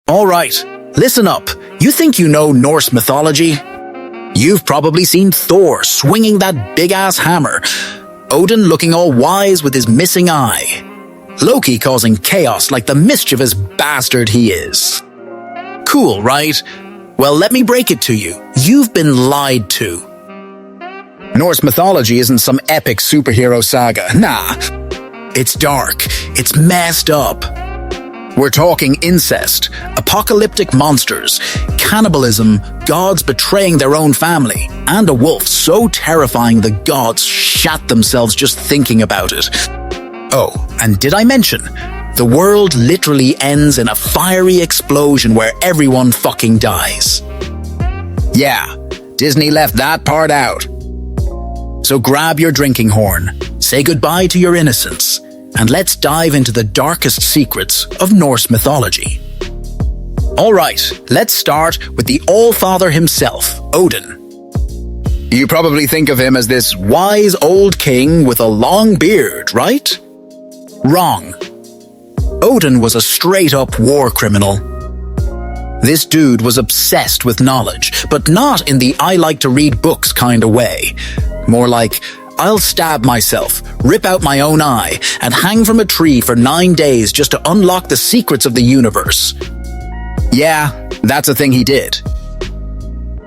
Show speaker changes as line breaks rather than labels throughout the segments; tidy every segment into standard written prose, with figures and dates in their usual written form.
Alright, listen up. You think you know Norse mythology? You've probably seen Thor swinging that big-ass hammer, Odin looking all wise with his missing eye, Loki causing chaos like the mischievous bastard he is. Cool, right? Well, let me break it to you. You've been lied to. Norse mythology isn't some epic superhero saga. Nah. It's dark. It's messed up. We're talking incest, apocalyptic monsters, cannibalism, gods betraying their own family, and a wolf so terrifying the gods shat themselves just thinking about it. Oh, and did I mention, the world literally ends in a fiery explosion where everyone fucking dies. Yeah, Disney left that part out. So grab your drinking horn, say goodbye to your innocence, and let's dive into the darkest secrets of Norse mythology. Alright, let's start with the All-Father himself, Odin. You probably think of him as this wise old king with a long beard, right? Wrong. Odin was a straight-up war criminal. This dude was obsessed with knowledge, but not in the I-like-to-read-books kind of way. More like, I'll stab myself, rip out my own eye, and hang from a tree for 9 days just to unlock the secrets of the universe. Yeah, that's a thing he did.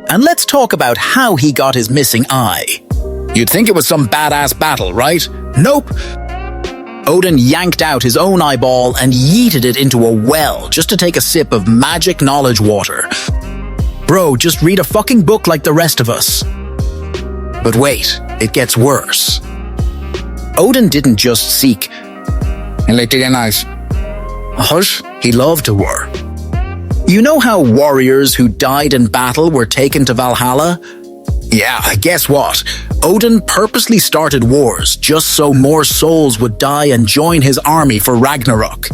And let's talk about how he got his missing eye. You'd think it was some badass battle, right? Nope. Odin yanked out his own eyeball and yeeted it into a well just to take a sip of magic knowledge water. Bro, just read a fucking book like the rest of us. But wait, it gets worse. Odin didn't just seek hush, he loved to war. You know how warriors who died in battle were taken to Valhalla? Yeah, guess what? Odin purposely started wars just so more souls would die and join his army for Ragnarok.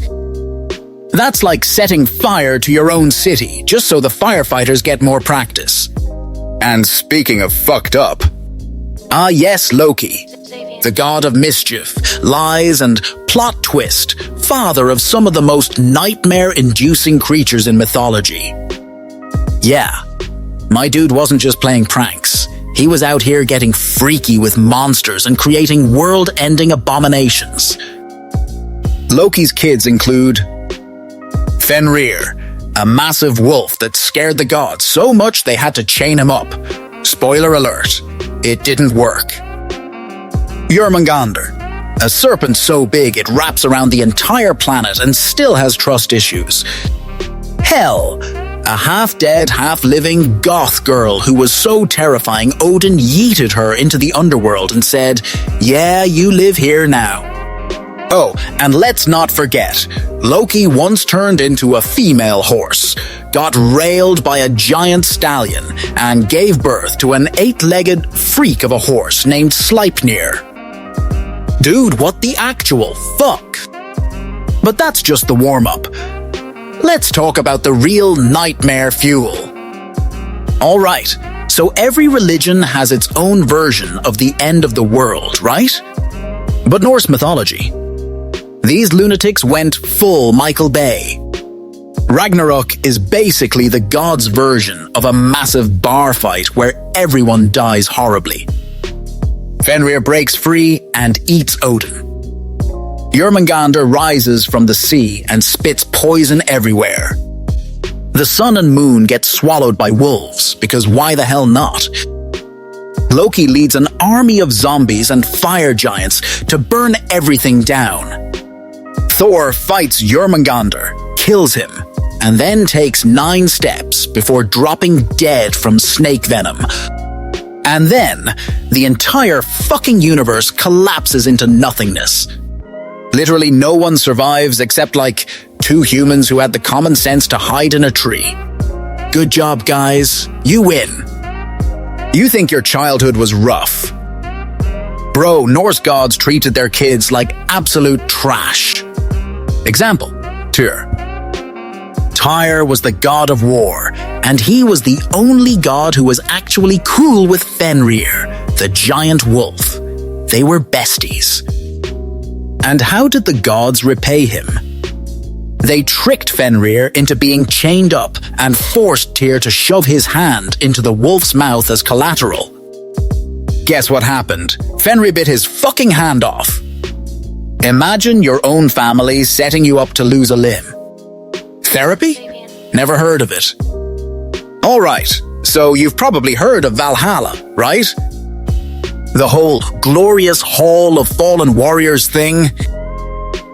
That's like setting fire to your own city just so the firefighters get more practice. And speaking of fucked up, ah yes, Loki, the god of mischief, lies, and plot twist, father of some of the most nightmare-inducing creatures in mythology. Yeah, my dude wasn't just playing pranks. He was out here getting freaky with monsters and creating world-ending abominations. Loki's kids include Fenrir, a massive wolf that scared the gods so much they had to chain him up. Spoiler alert, it didn't work. Jormungandr, a serpent so big it wraps around the entire planet and still has trust issues. Hel, a half-dead, half-living goth girl who was so terrifying Odin yeeted her into the underworld and said, "Yeah, you live here now." Oh, and let's not forget, Loki once turned into a female horse, got railed by a giant stallion, and gave birth to an 8-legged freak of a horse named Sleipnir. Dude, what the actual fuck? But that's just the warm-up. Let's talk about the real nightmare fuel. Alright, so every religion has its own version of the end of the world, right? But Norse mythology, these lunatics went full Michael Bay. Ragnarok is basically the gods' version of a massive bar fight where everyone dies horribly. Fenrir breaks free and eats Odin. Jormungandr rises from the sea and spits poison everywhere. The sun and moon get swallowed by wolves, because why the hell not? Loki leads an army of zombies and fire giants to burn everything down. Thor fights Jormungandr, kills him, and then takes 9 steps before dropping dead from snake venom. And then, the entire fucking universe collapses into nothingness. Literally no one survives except like 2 humans who had the common sense to hide in a tree. Good job, guys. You win. You think your childhood was rough. Bro, Norse gods treated their kids like absolute trash. Example, Tyr. Tyr was the god of war, and he was the only god who was actually cool with Fenrir, the giant wolf. They were besties. And how did the gods repay him? They tricked Fenrir into being chained up and forced Tyr to shove his hand into the wolf's mouth as collateral. Guess what happened? Fenrir bit his fucking hand off. Imagine your own family setting you up to lose a limb. Therapy? Never heard of it. Alright, so you've probably heard of Valhalla, right? The whole glorious Hall of Fallen Warriors thing?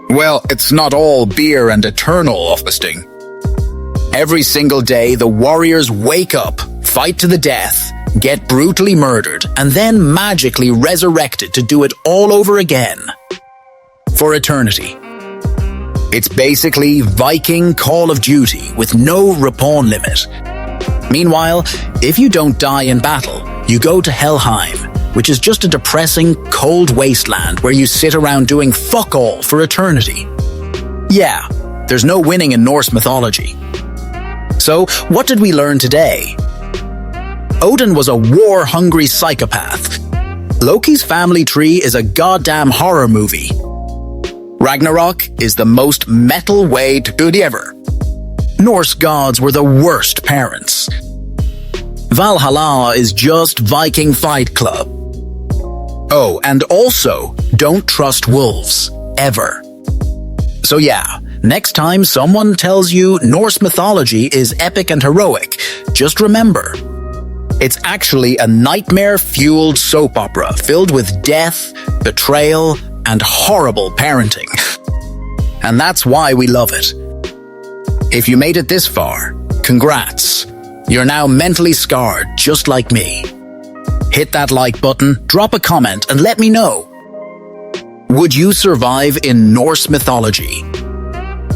Well, it's not all beer and eternal offisting. Every single day, the warriors wake up, fight to the death, get brutally murdered, and then magically resurrected to do it all over again. For eternity. It's basically Viking Call of Duty with no respawn limit. Meanwhile, if you don't die in battle, you go to Helheim, which is just a depressing, cold wasteland where you sit around doing fuck all for eternity. Yeah, there's no winning in Norse mythology. So, what did we learn today? Odin was a war-hungry psychopath. Loki's family tree is a goddamn horror movie. Ragnarok is the most metal way to do it ever. Norse gods were the worst parents. Valhalla is just Viking Fight Club. Oh, and also, don't trust wolves, ever. So yeah, next time someone tells you Norse mythology is epic and heroic, just remember, it's actually a nightmare-fueled soap opera filled with death, betrayal, and horrible parenting. And that's why we love it. If you made it this far, congrats. You're now mentally scarred, just like me. Hit that like button, drop a comment, and let me know. Would you survive in Norse mythology?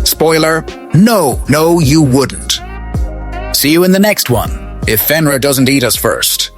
Spoiler, no, you wouldn't. See you in the next one, if Fenrir doesn't eat us first.